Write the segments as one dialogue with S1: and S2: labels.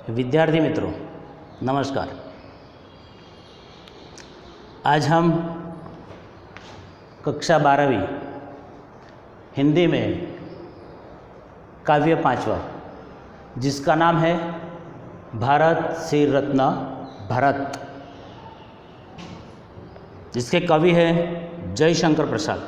S1: विद्यार्थी मित्रों नमस्कार। आज हम कक्षा 12वीं हिंदी में काव्य 5वां जिसका नाम है भारत सिर रत्न भरत, जिसके कवि हैं जयशंकर प्रसाद।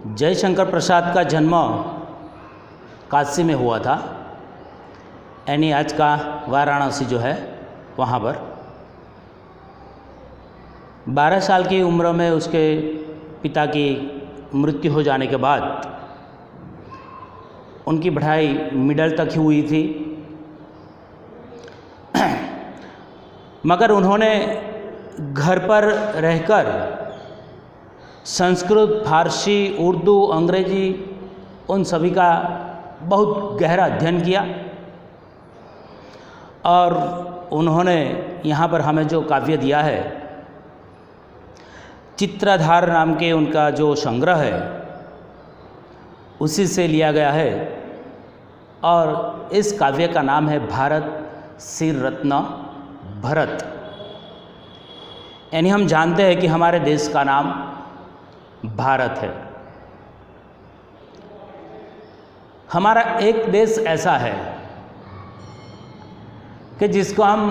S1: जयशंकर प्रसाद का जन्म काशी में हुआ था, यानी आज का वाराणसी जो है वहाँ पर। 12 साल की उम्र में उसके पिता की मृत्यु हो जाने के बाद उनकी पढ़ाई मिडिल तक ही हुई थी, मगर उन्होंने घर पर रहकर संस्कृत, फारसी, उर्दू, अंग्रेजी उन सभी का बहुत गहरा अध्ययन किया और उन्होंने यहाँ पर हमें जो काव्य दिया है, चित्रधार नाम के उनका जो संग्रह है उसी से लिया गया है और इस काव्य का नाम है भारत सिर रत्न भरत। यानी हम जानते हैं कि हमारे देश का नाम भारत है। हमारा एक देश ऐसा है कि जिसको हम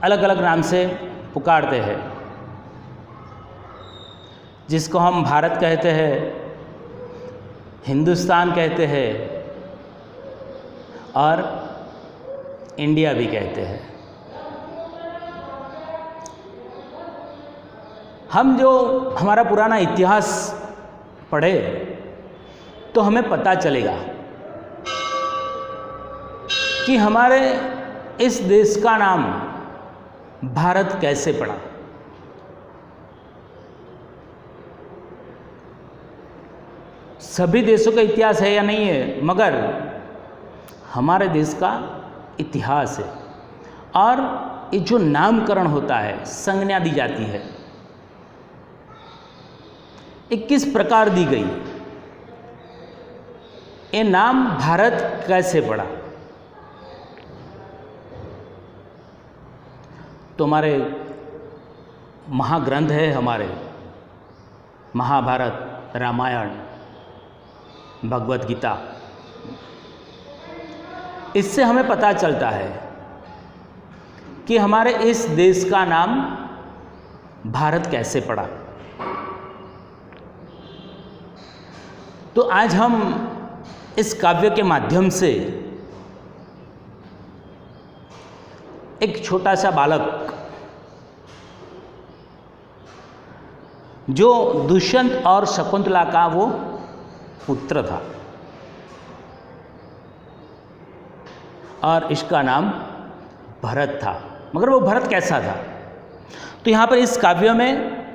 S1: अलग अलग नाम से पुकारते हैं, जिसको हम भारत कहते हैं, हिंदुस्तान कहते हैं और इंडिया भी कहते हैं। हम जो हमारा पुराना इतिहास पढ़े तो हमें पता चलेगा कि हमारे इस देश का नाम भारत कैसे पड़ा। सभी देशों का इतिहास है या नहीं है, मगर हमारे देश का इतिहास है और ये जो नामकरण होता है, संज्ञा दी जाती है, ये किस प्रकार दी गई, ये नाम भारत कैसे पड़ा। तो हमारे महाग्रंथ है, हमारे महाभारत, रामायण, भगवत गीता, इससे हमें पता चलता है कि हमारे इस देश का नाम भारत कैसे पड़ा। तो आज हम इस काव्य के माध्यम से एक छोटा सा बालक जो दुष्यंत और शकुंतला का वो पुत्र था और इसका नाम भरत था, मगर वो भरत कैसा था। तो यहाँ पर इस काव्य में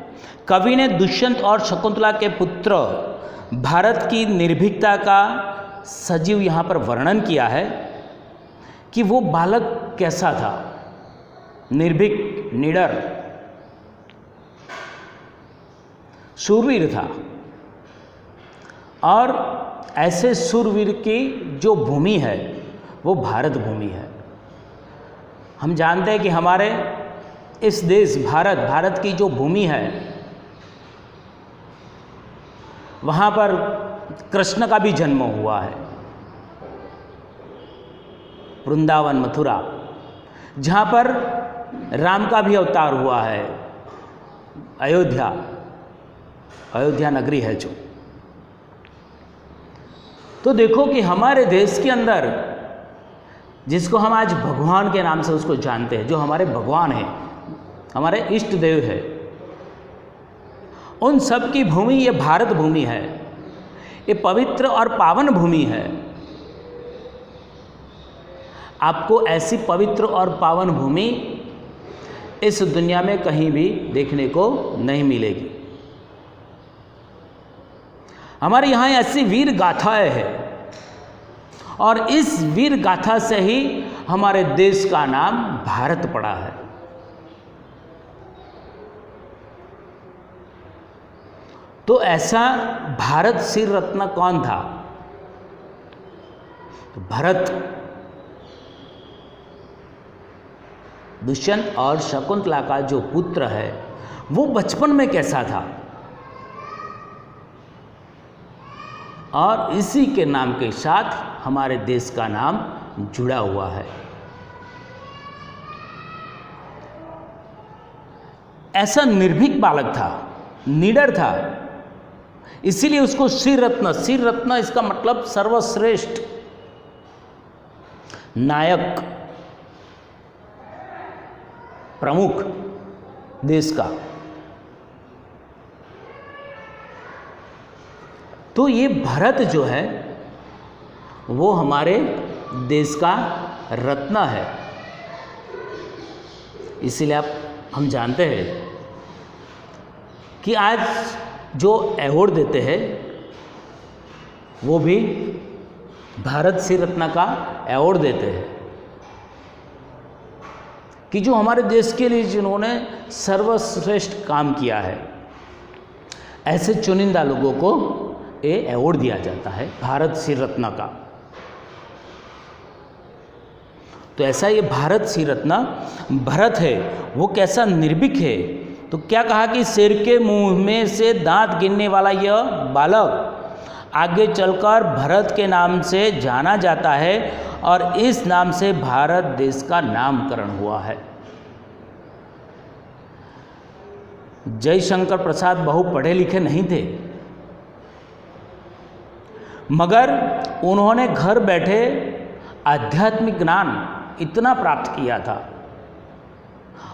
S1: कवि ने दुष्यंत और शकुंतला के पुत्र भारत की निर्भीकता का सजीव यहाँ पर वर्णन किया है कि वो बालक कैसा था, निर्भीक, निडर, शूरवीर था। और ऐसे शूरवीर की जो भूमि है वो भारत भूमि है। हम जानते हैं कि हमारे इस देश भारत की जो भूमि है वहाँ पर कृष्ण का भी जन्म हुआ है। वृंदावन, मथुरा, जहाँ पर राम का भी अवतार हुआ है, अयोध्या नगरी है जो। तो देखो कि हमारे देश के अंदर जिसको हम आज भगवान के नाम से उसको जानते हैं, जो हमारे भगवान हैं, हमारे इष्ट देव है, उन सब की भूमि ये भारत भूमि है। ये पवित्र और पावन भूमि है। आपको ऐसी पवित्र और पावन भूमि इस दुनिया में कहीं भी देखने को नहीं मिलेगी। हमारे यहाँ ऐसी वीर गाथाएं हैं और इस वीर गाथा से ही हमारे देश का नाम भारत पड़ा है। तो ऐसा भारत सिर रत्न कौन था? तो भरत दुष्यंत और शकुंतला का जो पुत्र है वो बचपन में कैसा था, और इसी के नाम के साथ हमारे देश का नाम जुड़ा हुआ है। ऐसा निर्भीक बालक था, निडर था, इसीलिए उसको श्री रत्न इसका मतलब सर्वश्रेष्ठ नायक, प्रमुख देश का। तो ये भरत जो है वो हमारे देश का रत्न है। इसीलिए हम जानते हैं कि आज जो अवार्ड देते हैं वो भी भारत श्री रत्न का अवार्ड देते हैं, कि जो हमारे देश के लिए जिन्होंने सर्वश्रेष्ठ काम किया है, ऐसे चुनिंदा लोगों को ये अवार्ड दिया जाता है भारत श्री रत्न का। तो ऐसा ये भारत श्री रत्न भरत है, वो कैसा निर्भीक है। तो क्या कहा कि शेर के मुंह में से दांत गिनने वाला यह बालक आगे चलकर भरत के नाम से जाना जाता है, और इस नाम से भारत देश का नामकरण हुआ है। जयशंकर प्रसाद बहु पढ़े लिखे नहीं थे, मगर उन्होंने घर बैठे आध्यात्मिक ज्ञान इतना प्राप्त किया था,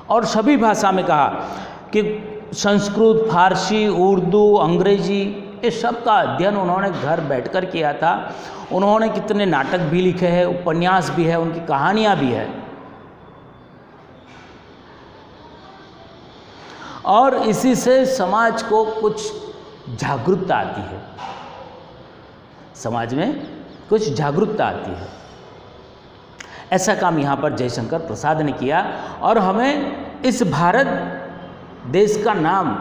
S1: और सभी भाषा में कहा कि संस्कृत, फारसी, उर्दू, अंग्रेजी, ये सब का अध्ययन उन्होंने घर बैठकर किया था। उन्होंने कितने नाटक भी लिखे हैं, उपन्यास भी है, उनकी कहानियाँ भी है, और इसी से समाज को कुछ जागरूकता आती है, समाज में कुछ जागरूकता आती है। ऐसा काम यहाँ पर जयशंकर प्रसाद ने किया, और हमें इस भारत देश का नाम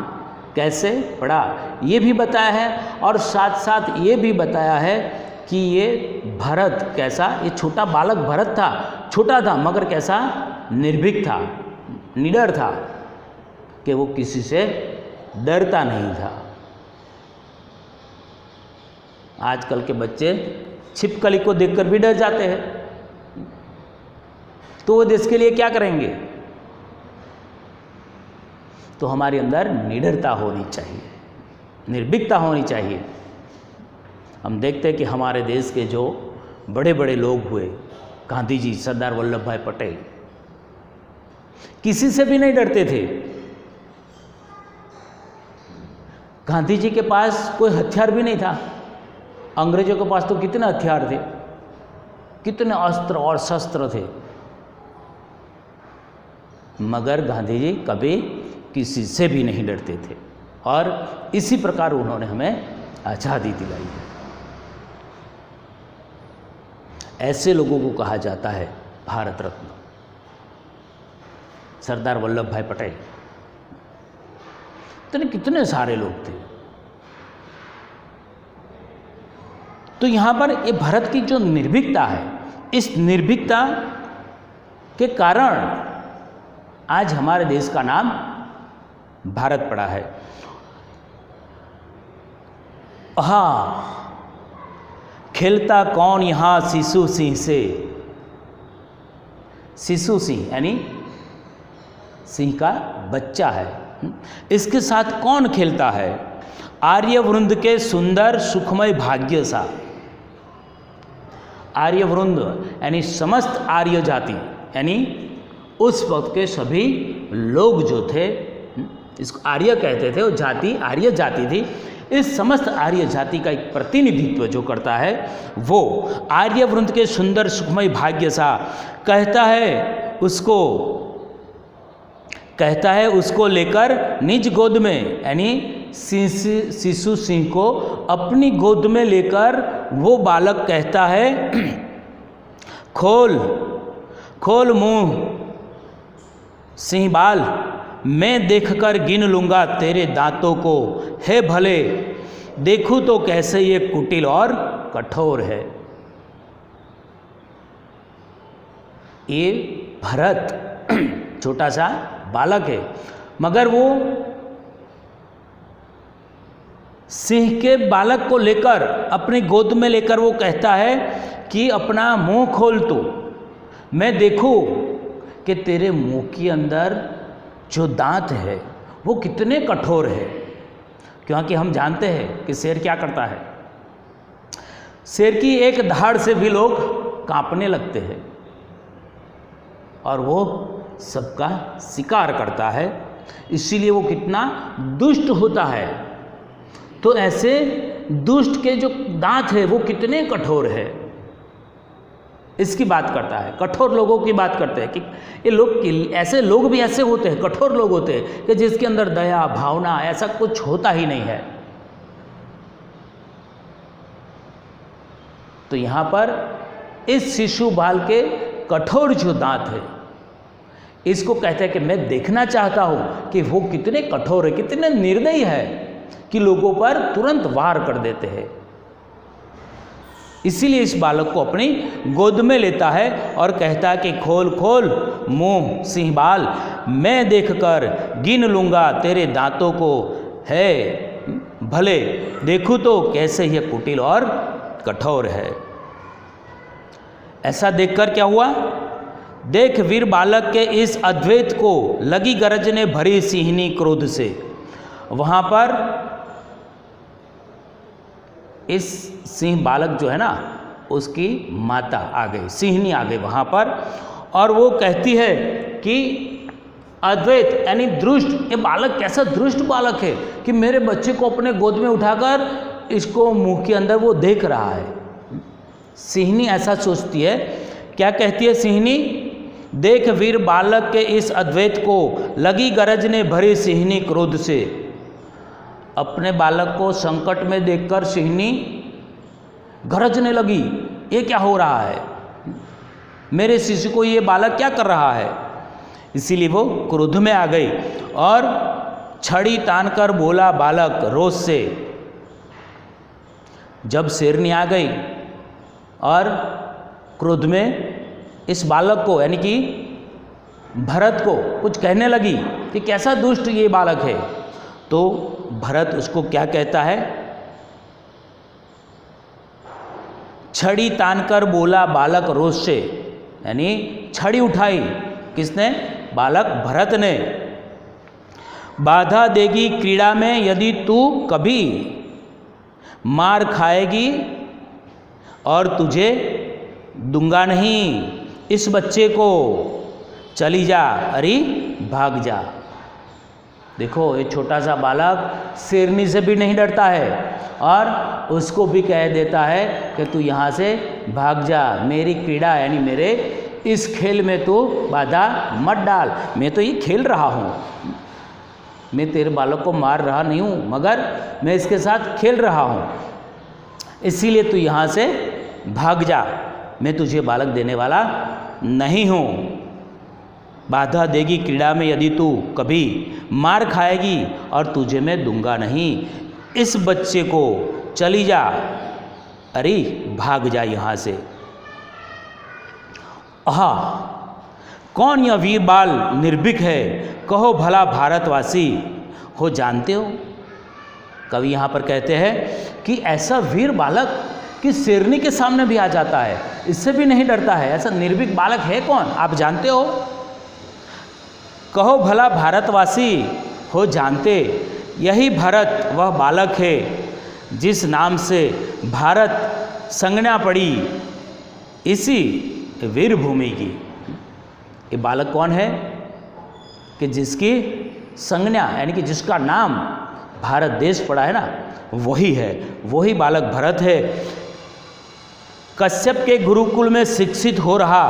S1: कैसे पड़ा ये भी बताया है, और साथ साथ ये भी बताया है कि ये भरत कैसा, ये छोटा बालक भरत था, छोटा था मगर कैसा निर्भीक था, निडर था, कि वो किसी से डरता नहीं था। आजकल के बच्चे छिपकली को देखकर भी डर जाते हैं, तो वो देश के लिए क्या करेंगे। तो हमारे अंदर निडरता होनी चाहिए, निर्भीकता होनी चाहिए। हम देखते हैं कि हमारे देश के जो बड़े बड़े लोग हुए, गांधी जी, सरदार वल्लभ भाई पटेल, किसी से भी नहीं डरते थे। गांधी जी के पास कोई हथियार भी नहीं था, अंग्रेजों के पास तो कितने हथियार थे, कितने अस्त्र और शस्त्र थे, मगर गांधी जी कभी किसी से भी नहीं डरते थे, और इसी प्रकार उन्होंने हमें आज़ादी दिलाई है। ऐसे लोगों को कहा जाता है भारत रत्न। सरदार वल्लभ भाई पटेल, इतने कितने सारे लोग थे। तो यहाँ पर ये भारत की जो निर्भीकता है, इस निर्भीकता के कारण आज हमारे देश का नाम भारत पड़ा है। हाँ, खेलता कौन यहाँ शिशु सिंह से, शिशु सिंह यानी सिंह का बच्चा है, इसके साथ कौन खेलता है, आर्यवृंद के सुंदर सुखमय भाग्य सा। आर्यवृंद यानी समस्त आर्य जाति, यानी उस वक्त के सभी लोग जो थे, इसको आर्य कहते थे, वो जाति आर्य जाति थी। इस समस्त आर्य जाति का एक प्रतिनिधित्व जो करता है वो आर्यवृंद के सुंदर सुखमय भाग्य सा कहता है उसको लेकर निज गोद में, यानी शिशु सिंह को अपनी गोद में लेकर वो बालक कहता है, खोल मुंह सिंह बाल, मैं देखकर गिन लूँगा तेरे दांतों को, है भले देखूँ तो कैसे ये कुटिल और कठोर है। ये भरत छोटा सा बालक है, मगर वो सिंह के बालक को लेकर अपनी गोद में लेकर वो कहता है कि अपना मुंह खोल तू, मैं देखूं कि तेरे मुंह के अंदर जो दांत है वो कितने कठोर है। क्योंकि हम जानते हैं कि शेर क्या करता है, शेर की एक दहाड़ से भी लोग कांपने लगते हैं और वो सबका शिकार करता है, इसीलिए वो कितना दुष्ट होता है। तो ऐसे दुष्ट के जो दांत है वो कितने कठोर है, इसकी बात करता है, कठोर लोगों की बात करते हैं कि ये लोग, ऐसे लोग भी ऐसे होते हैं, कठोर लोग होते हैं कि जिसके अंदर दया भावना ऐसा कुछ होता ही नहीं है। तो यहाँ पर इस शिशु बाल के कठोर जो दांत है, इसको कहते हैं कि मैं देखना चाहता हूँ कि वो कितने कठोर है, कितने निर्दयी है कि लोगों पर तुरंत वार कर देते हैं। इसीलिए इस बालक को अपनी गोद में लेता है और कहता है कि खोल खोल मुंह सिंहबाल, मैं देखकर गिन लूँगा तेरे दांतों को, है भले देखूँ तो कैसे यह कुटिल और कठोर है। ऐसा देखकर क्या हुआ, देख वीर बालक के इस अद्वैत को लगी गरजने भरी सिंहनी क्रोध से। वहाँ पर इस सिंह बालक जो है ना, उसकी माता आ गई, सिंहनी आ गई वहाँ पर, और वो कहती है कि अद्वैत यानी दुष्ट, ये बालक कैसा दुष्ट बालक है कि मेरे बच्चे को अपने गोद में उठाकर इसको मुंह के अंदर वो देख रहा है। सिंहनी ऐसा सोचती है। क्या कहती है सिंहनी, देख वीर बालक के इस अद्वैत को लगी गरजने भरी सिंहनी क्रोध से। अपने बालक को संकट में देखकर सिंहनी गरजने लगी, ये क्या हो रहा है, मेरे शिशु को ये बालक क्या कर रहा है। इसीलिए वो क्रोध में आ गई और छड़ी तानकर बोला बालक रोष से। जब शेरनी आ गई और क्रोध में इस बालक को यानी कि भरत को कुछ कहने लगी कि कैसा दुष्ट ये बालक है, तो भरत उसको क्या कहता है, छड़ी तानकर बोला बालक रोष से, यानी छड़ी उठाई किसने, बालक भरत ने। बाधा देगी क्रीड़ा में यदि तू कभी, मार खाएगी और तुझे दूंगा नहीं, इस बच्चे को चली जा, अरे भाग जा। देखो ये छोटा सा बालक शेरनी से भी नहीं डरता है और उसको भी कह देता है कि तू यहाँ से भाग जा, मेरी क्रीड़ा यानी मेरे इस खेल में तू बाधा मत डाल, मैं तो ये खेल रहा हूँ, मैं तेरे बालक को मार रहा नहीं हूँ, मगर मैं इसके साथ खेल रहा हूँ, इसीलिए तू यहाँ से भाग जा, मैं तुझे बालक देने वाला नहीं हूँ। बाधा देगी क्रीड़ा में यदि तू कभी, मार खाएगी और तुझे मैं दूंगा नहीं, इस बच्चे को चली जा, अरे भाग जा यहाँ से। आहा, कौन यह वीर बाल निर्भीक है, कहो भला भारतवासी हो जानते हो। कवि यहाँ पर कहते हैं कि ऐसा वीर बालक कि शेरनी के सामने भी आ जाता है, इससे भी नहीं डरता है, ऐसा निर्भीक बालक है कौन, आप जानते हो। कहो भला भारतवासी हो जानते, यही भरत वह बालक है जिस नाम से भारत संज्ञा पड़ी इसी वीर भूमि की। ये बालक कौन है कि जिसकी संज्ञा यानी कि जिसका नाम भारत देश पड़ा है ना, वही है, वही बालक भरत है। कश्यप के गुरुकुल में शिक्षित हो रहा,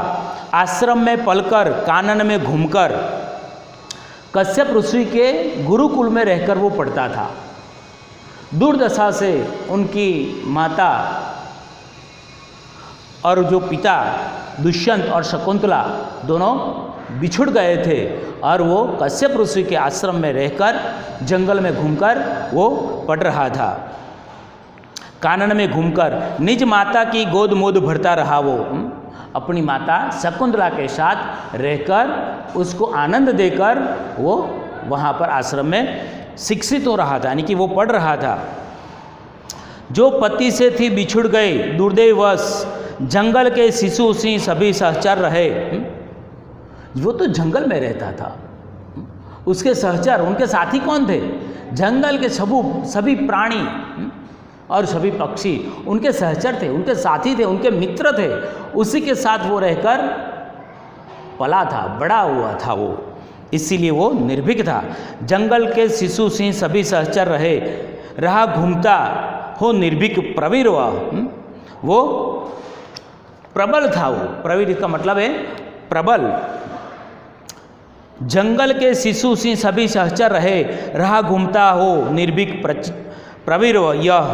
S1: आश्रम में पलकर कानन में घूमकर। कश्यप ऋषि के गुरुकुल में रहकर वो पढ़ता था। दुर्दशा से उनकी माता और जो पिता दुष्यंत और शकुंतला दोनों बिछुड़ गए थे और वो कश्यप ऋषि के आश्रम में रहकर जंगल में घूमकर वो पढ़ रहा था। कानन में घूमकर निज माता की गोद मोद भरता रहा वो, अपनी माता शकुंतला के साथ रहकर उसको आनंद देकर वो वहाँ पर आश्रम में शिक्षित हो रहा था, यानी कि वो पढ़ रहा था। जो पति से थी बिछुड़ गई दुर्दैवश, जंगल के शिशु सिंह सभी सहचर रहे। वो तो जंगल में रहता था, उसके सहचर उनके साथी कौन थे? जंगल के सभी प्राणी और सभी पक्षी उनके सहचर थे, उनके साथी थे, उनके मित्र थे। उसी के साथ वो रहकर पला था, बड़ा हुआ था वो, इसीलिए वो निर्भीक था। जंगल के शिशु सिंह सभी सहचर रहा घूमता हो निर्भीक प्रवीर वो प्रबल था। वो प्रवीर का मतलब है प्रबल। जंगल के शिशु सिंह सभी सहचर रहा घूमता हो निर्भीक प्रवीर यह,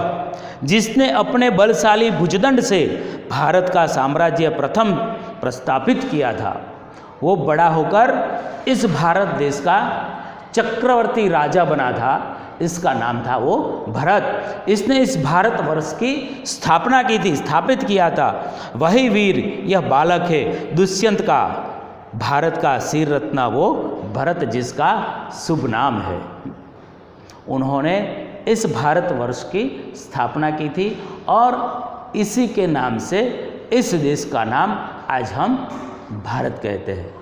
S1: जिसने अपने बलशाली भुजदंड से भारत का साम्राज्य प्रथम प्रस्थापित किया था। वो बड़ा होकर इस भारत देश का चक्रवर्ती राजा बना था। इसका नाम था वो भरत। इसने इस भारतवर्ष की स्थापना की थी, स्थापित किया था। वही वीर यह बालक है दुष्यंत का, भारत का सिर रत्ना वो भरत, जिसका शुभ नाम है। उन्होंने इस भारतवर्ष की स्थापना की थी और इसी के नाम से इस देश का नाम आज हम भारत कहते हैं।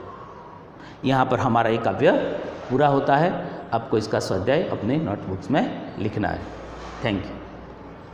S1: यहाँ पर हमारा ये काव्य पूरा होता है। आपको इसका स्वाध्याय अपने नोटबुक्स में लिखना है। Thank you.